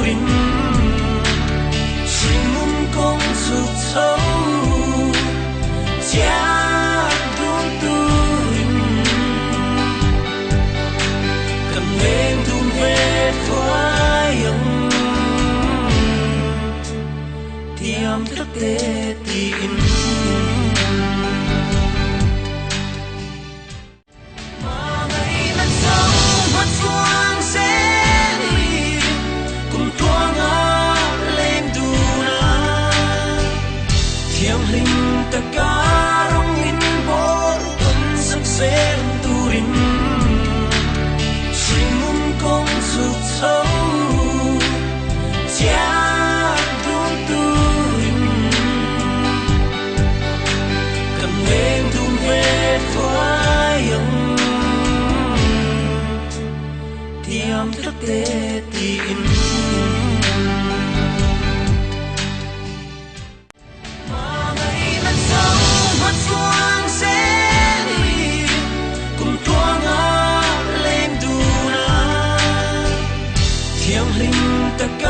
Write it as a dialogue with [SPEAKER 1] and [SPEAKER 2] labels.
[SPEAKER 1] rin Sing mun kong suk sâu Cha đun tu rin Cầm lên thun về khoai ông Thiam thức tê tin Takarong inbor Tuần sắc sen turin Singun kong suk sâu Cha đun turin Cầm lên thun về khoai ông Thiam thức tê tin Hãy subscribe cho kênh Ghiền Mì Gõ để không bỏ lỡ